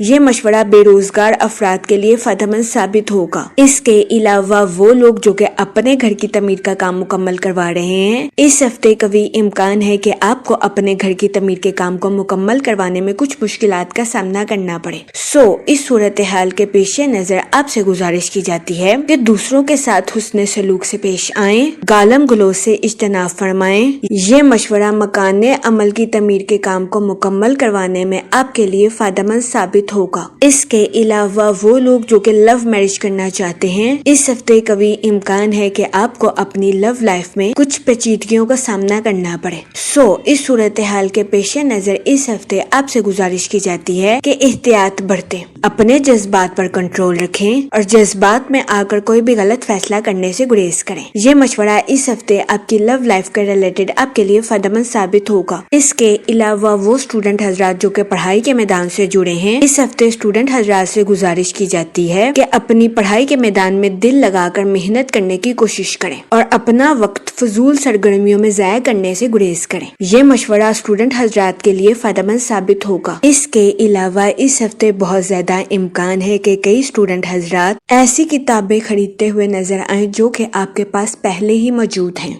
یہ مشورہ بے روزگار افراد کے لیے فائدہ مند ثابت ہوگا۔ اس کے علاوہ وہ لوگ جو کہ اپنے گھر کی تعمیر کا کام مکمل کروا رہے ہیں، اس ہفتے قوی امکان ہے کہ آپ کو اپنے گھر کی تعمیر کے کام کو مکمل کروانے میں کچھ مشکلات کا سامنا کرنا پڑے۔ اس صورتحال کے پیش نظر آپ سے گزارش کی جاتی ہے کہ دوسروں کے ساتھ حسن سلوک سے پیش آئیں، گالم گلوچ سے اجتناب فرمائیں۔ یہ مشورہ مکان عمل کی تعمیر کے کام کو مکمل کروانے میں آپ کے لیے فائدہ مند ثابت ہوگا۔ اس کے علاوہ وہ لوگ جو کہ لو میرج کرنا چاہتے ہیں، اس ہفتے قوی امکان ہے کہ آپ کو اپنی لو لائف میں کچھ پیچیدگیوں کا سامنا کرنا پڑے۔ اس صورتحال کے پیش نظر اس ہفتے آپ سے گزارش کی جاتی ہے کہ احتیاط برتیں، اپنے جذبات پر کنٹرول رکھیں اور جذبات میں آ کر کوئی بھی غلط فیصلہ کرنے سے گریز کریں۔ یہ مشورہ اس ہفتے آپ کی لو لائف کے ریلیٹڈ آپ کے لیے فائدہ مند ثابت ہوگا۔ اس کے علاوہ وہ اسٹوڈنٹ حضرات جو کہ پڑھائی کے میدان سے جڑے ہیں، اس ہفتے اسٹوڈنٹ حضرات سے گزارش کی جاتی ہے کہ اپنی پڑھائی کے میدان میں دل لگا کر محنت کرنے کی کوشش کریں اور اپنا وقت فضول سرگرمیوں میں ضائع کرنے سے گریز کریں۔ یہ مشورہ اسٹوڈنٹ حضرات کے لیے فائدہ مند ثابت ہوگا۔ اس کے علاوہ اس ہفتے بہت زیادہ امکان ہے کہ کئی اسٹوڈنٹ حضرات ایسی کتابیں خریدتے ہوئے نظر آئیں جو کہ آپ کے پاس پہلے ہی موجود ہیں۔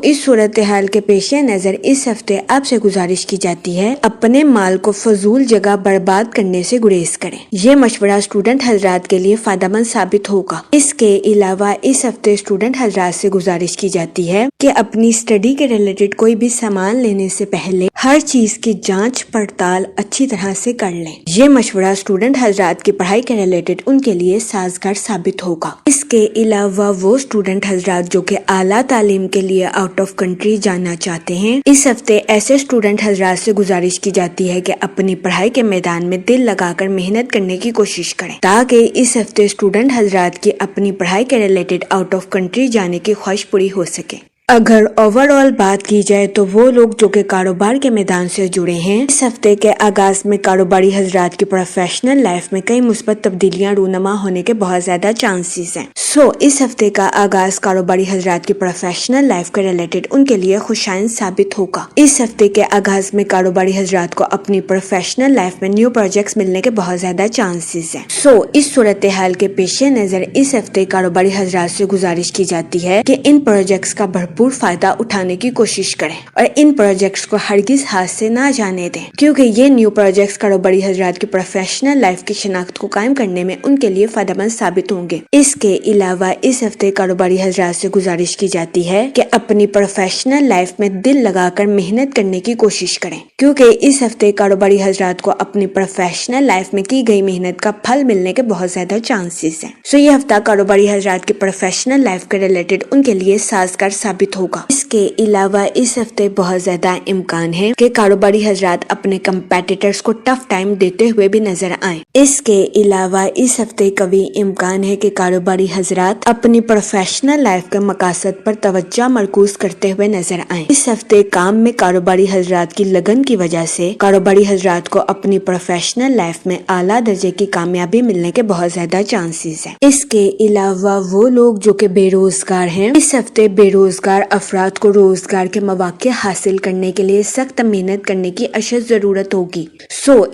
اس صورتحال کے پیش نظر اس ہفتے آپ سے گزارش کی جاتی ہے اپنے مال کو فضول جگہ برباد کرنے سے گریز کریں۔ یہ مشورہ اسٹوڈنٹ حضرات کے لیے فائدہ مند ثابت ہوگا۔ اس کے علاوہ اس ہفتے اسٹوڈنٹ حضرات سے گزارش کی جاتی ہے کہ اپنی اسٹڈی کے ریلیٹڈ کوئی بھی سامان لینے سے پہلے ہر چیز کی جانچ پڑتال اچھی طرح سے کر لیں۔ یہ مشورہ اسٹوڈنٹ حضرات کی پڑھائی کے ریلیٹڈ ان کے لیے سازگار ثابت ہوگا۔ اس کے علاوہ وہ اسٹوڈنٹ حضرات جو کہ اعلیٰ تعلیم کے لیے آؤٹ آف کنٹری جانا چاہتے ہیں، اس ہفتے ایسے اسٹوڈنٹ حضرات سے گزارش کی جاتی ہے کہ اپنی پڑھائی کے میدان میں دل لگا کر محنت کرنے کی کوشش کریں تاکہ اس ہفتے اسٹوڈنٹ حضرات کی اپنی پڑھائی کے ریلیٹڈ آؤٹ آف کنٹری جانے کی خواہش پوری ہو سکے۔ اگر اوور آل بات کی جائے تو وہ لوگ جو کہ کاروبار کے میدان سے جڑے ہیں، اس ہفتے کے آغاز میں کاروباری حضرات کی پروفیشنل لائف میں کئی مثبت تبدیلیاں رونما ہونے کے بہت زیادہ چانسز ہیں۔ اس ہفتے کا آغاز کاروباری حضرات کی پروفیشنل لائف کے ریلیٹڈ ان کے لیے خوشائند ثابت ہوگا۔ اس ہفتے کے آغاز میں کاروباری حضرات کو اپنی پروفیشنل لائف میں نیو پروجیکٹس ملنے کے بہت زیادہ چانسز ہیں۔ اس صورتحال کے پیش نظر اس ہفتے کاروباری حضرات سے گزارش کی جاتی ہے کہ ان پروجیکٹس کا بھرپور فائدہ اٹھانے کی کوشش کریں اور ان پروجیکٹس کو ہرگز ہاتھ سے نہ جانے دیں، کیونکہ یہ نیو پروجیکٹس کاروباری حضرات کی پروفیشنل لائف کی شناخت کو قائم کرنے میں ان کے لیے فائدہ مند ثابت ہوں گے۔ اس کے علاوہ اس ہفتے کاروباری حضرات سے گزارش کی جاتی ہے کہ اپنی پروفیشنل لائف میں دل لگا کر محنت کرنے کی کوشش کریں، کیونکہ اس ہفتے کاروباری حضرات کو اپنی پروفیشنل لائف میں کی گئی محنت کا پھل ملنے کے بہت زیادہ چانسز ہیں۔ یہ ہفتہ کاروباری حضرات کی پروفیشنل لائف کے ریلیٹڈ ان کے لیے سازگار ثابت ہوگا۔ اس کے علاوہ اس ہفتے بہت زیادہ امکان ہے کہ کاروباری حضرات اپنے کمپیٹیٹرز کو ٹف ٹائم دیتے ہوئے بھی نظر آئیں۔ اس کے علاوہ اس ہفتے قوی امکان ہے کہ کاروباری حضرات اپنی پروفیشنل لائف کے مقاصد پر توجہ مرکوز کرتے ہوئے نظر آئیں۔ اس ہفتے کام میں کاروباری حضرات کی لگن کی وجہ سے کاروباری حضرات کو اپنی پروفیشنل لائف میں اعلیٰ درجے کی کامیابی ملنے کے بہت زیادہ چانسز ہیں۔ اس کے علاوہ وہ لوگ جو کہ بے روزگار ہیں، اس ہفتے بے روزگار افراد کو روزگار کے مواقع حاصل کرنے کے لیے سخت محنت کرنے کی اشد ضرورت ہوگی۔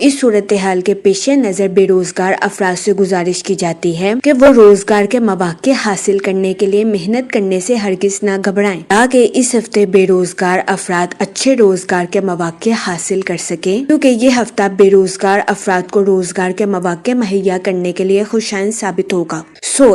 اس صورتحال کے پیش نظر بے روزگار افراد سے گزارش کی جاتی ہے کہ وہ روزگار کے مواقع حاصل کرنے کے لیے محنت کرنے سے ہرگز نہ گھبرائیں تاکہ اس ہفتے بے روزگار افراد اچھے روزگار کے مواقع حاصل کر سکیں، کیونکہ یہ ہفتہ بے روزگار افراد کو روزگار کے مواقع مہیا کرنے کے لیے خوشائند ثابت ہوگا۔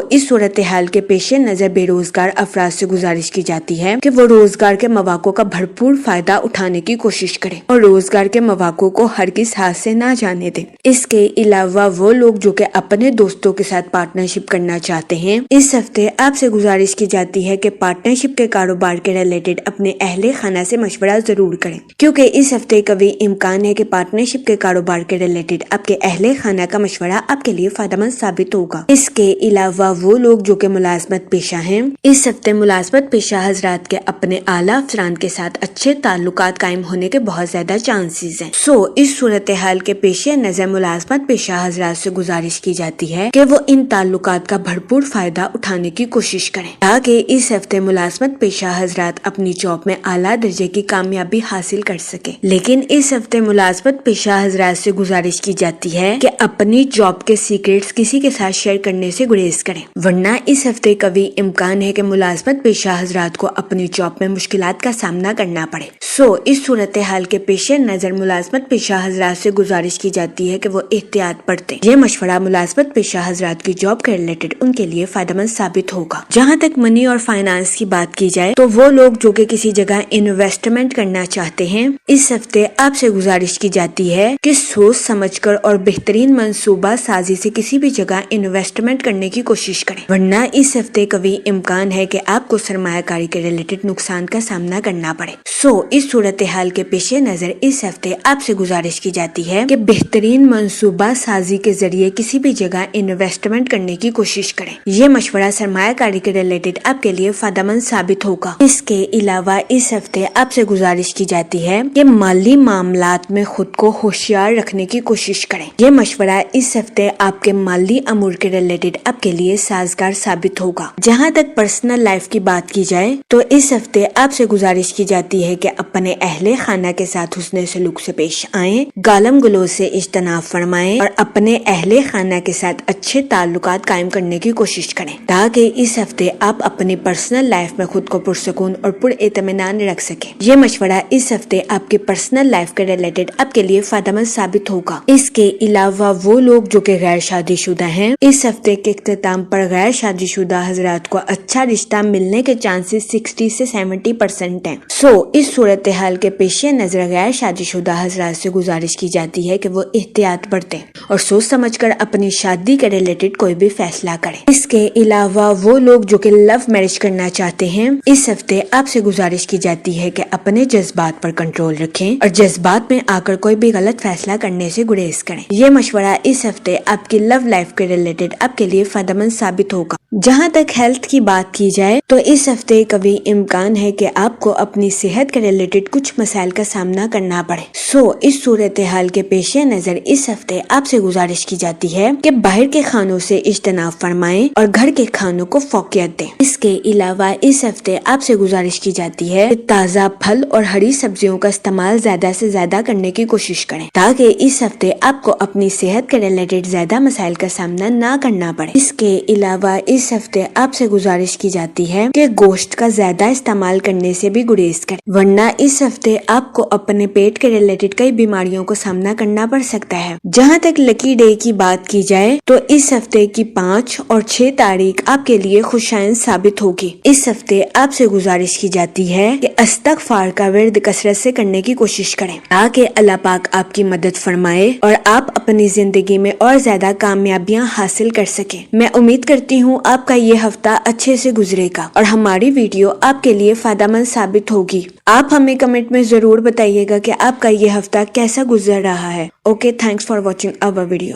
اس صورتحال کے پیش نظر بے روزگار افراد سے گزارش کی جاتی ہے کہ وہ روزگار کے مواقع کا بھرپور فائدہ اٹھانے کی کوشش کریں اور روزگار کے مواقع کو ہرگز ہاتھ سے نہ جانے دیں۔ اس کے علاوہ وہ لوگ جو کہ اپنے دوستوں کے ساتھ پارٹنرشپ کرنا چاہتے ہیں، اس ہفتے آپ سے گزارش کی جاتی ہے کہ پارٹنرشپ کے کاروبار کے ریلیٹڈ اپنے اہل خانہ سے مشورہ ضرور کریں، کیونکہ اس ہفتے قوی امکان ہے کہ پارٹنرشپ کے کاروبار کے ریلیٹڈ آپ کے اہل خانہ کا مشورہ آپ کے لیے فائدہ مند ثابت ہوگا۔ اس کے علاوہ وہ لوگ جو کہ ملازمت پیشہ ہیں، اس ہفتے ملازمت پیشہ حضرات حضرات کے اپنے اعلیٰ افسران کے ساتھ اچھے تعلقات قائم ہونے کے بہت زیادہ چانسز ہیں۔ اس صورتحال کے پیش نظر ملازمت پیشہ حضرات سے گزارش کی جاتی ہے کہ وہ ان تعلقات کا بھرپور فائدہ اٹھانے کی کوشش کریں تاکہ اس ہفتے ملازمت پیشہ حضرات اپنی جاب میں اعلیٰ درجے کی کامیابی حاصل کر سکے۔ لیکن اس ہفتے ملازمت پیشہ حضرات سے گزارش کی جاتی ہے کہ اپنی جاب کے سیکریٹس کسی کے ساتھ شیئر کرنے سے گریز کریں، ورنہ اس ہفتے قوی امکان ہے کہ ملازمت پیشہ حضرات کو اپنی جاب میں مشکلات کا سامنا کرنا پڑے۔ اس صورتحال کے پیش نظر ملازمت پیشہ حضرات سے گزارش کی جاتی ہے کہ وہ احتیاط برتیں۔ یہ مشورہ ملازمت پیشہ حضرات کی جاب کے ریلیٹڈ ان کے لیے فائدہ مند ثابت ہوگا۔ جہاں تک منی اور فائنانس کی بات کی جائے تو وہ لوگ جو کہ کسی جگہ انویسٹمنٹ کرنا چاہتے ہیں، اس ہفتے آپ سے گزارش کی جاتی ہے کہ سوچ سمجھ کر اور بہترین منصوبہ سازی سے کسی بھی جگہ انویسٹمنٹ کرنے کی کوشش کریں، ورنہ اس ہفتے قوی امکان ہے کہ آپ کو سرمایہ کاری کے ریلیٹڈ نقصان کا سامنا کرنا پڑے۔ اس صورتحال کے پیش نظر اس ہفتے آپ سے گزارش کی جاتی ہے کہ بہترین منصوبہ سازی کے ذریعے کسی بھی جگہ انویسٹمنٹ کرنے کی کوشش کریں۔ یہ مشورہ سرمایہ کاری کے ریلیٹڈ آپ کے لیے فائدہ مند ثابت ہوگا۔ اس کے علاوہ اس ہفتے آپ سے گزارش کی جاتی ہے کہ مالی معاملات میں خود کو ہوشیار رکھنے کی کوشش کریں۔ یہ مشورہ اس ہفتے آپ کے مالی امور کے ریلیٹڈ آپ کے لیے سازگار ثابت ہوگا۔ جہاں تک پرسنل لائف کی بات کی جائے تو اس ہفتے آپ سے گزارش کی جاتی ہے کہ اپنے اہل خانہ کے ساتھ حسن سلوک سے پیش آئیں، گالم گلوچ سے اجتناب فرمائیں اور اپنے اہل خانہ کے ساتھ اچھے تعلقات قائم کرنے کی کوشش کریں تاکہ اس ہفتے آپ اپنی پرسنل لائف میں خود کو پرسکون اور پر اطمینان رکھ سکیں۔ یہ مشورہ اس ہفتے آپ کی پرسنل لائف کے ریلیٹڈ آپ کے لیے فائدہ مند ثابت ہوگا۔ اس کے علاوہ وہ لوگ جو کہ غیر شادی شدہ ہیں، اس ہفتے کے اختتام پر غیر شادی شدہ حضرات کو اچھا رشتہ ملنے کے چانسز 60 سے 70% ہیں۔ اس صورتحال کے پیش نظر غیر شادی شدہ حضرات سے گزارش کی جاتی ہے کہ وہ احتیاط برتیں اور سوچ سمجھ کر اپنی شادی کے ریلیٹڈ کوئی بھی فیصلہ کریں۔ اس کے علاوہ وہ لوگ جو کہ لو میرج کرنا چاہتے ہیں، اس ہفتے آپ سے گزارش کی جاتی ہے کہ اپنے جذبات پر کنٹرول رکھیں اور جذبات میں آ کر کوئی بھی غلط فیصلہ کرنے سے گریز کریں۔ یہ مشورہ اس ہفتے آپ کی لو لائف کے ریلیٹڈ آپ کے لیے فائدہ مند ثابت ہوگا۔ جہاں تک ہیلتھ کی بات کی جائے تو اس ہفتے قوی امکان ہے کہ آپ کو اپنی صحت کے ریلیٹڈ کچھ مسائل کا سامنا کرنا پڑے۔ اس صورتحال کے پیش نظر اس ہفتے آپ سے گزارش کی جاتی ہے کہ باہر کے کھانوں سے اجتناب فرمائیں اور گھر کے کھانوں کو فوقیت دیں۔ اس کے علاوہ اس ہفتے آپ سے گزارش کی جاتی ہے کہ تازہ پھل اور ہری سبزیوں کا استعمال زیادہ سے زیادہ کرنے کی کوشش کریں تاکہ اس ہفتے آپ کو اپنی صحت کے ریلیٹڈ زیادہ مسائل کا سامنا نہ کرنا پڑے۔ اس کے علاوہ اس ہفتے آپ سے گزارش کی جاتی ہے کہ گوشت کا زیادہ استعمال کرنے سے بھی گریز کریں، ورنہ اس ہفتے آپ کو اپنے پیٹ کے ریلیٹڈ کئی بیماریوں کو سامنا کرنا پڑ سکتا ہے۔ جہاں تک لکی ڈے کی بات کی جائے تو اس ہفتے کی 5 اور 6 تاریخ آپ کے لیے خوشائند ثابت ہوگی۔ اس ہفتے آپ سے گزارش کی جاتی ہے کہ استغفار کا ورد کثرت سے کرنے کی کوشش کریں تاکہ اللہ پاک آپ کی مدد فرمائے اور آپ اپنی زندگی میں اور زیادہ کامیابیاں حاصل کر سکیں۔ میں امید کرتی ہوں آپ کا یہ ہفتہ اچھے سے گزرے گا اور ہماری ویڈیو آپ کے لیے فائدہ مند ثابت ہوگی۔ آپ ہمیں کمنٹ میں ضرور بتائیے گا کہ آپ کا یہ ہفتہ کیسا گزر رہا ہے۔ Okay, thanks for watching our video.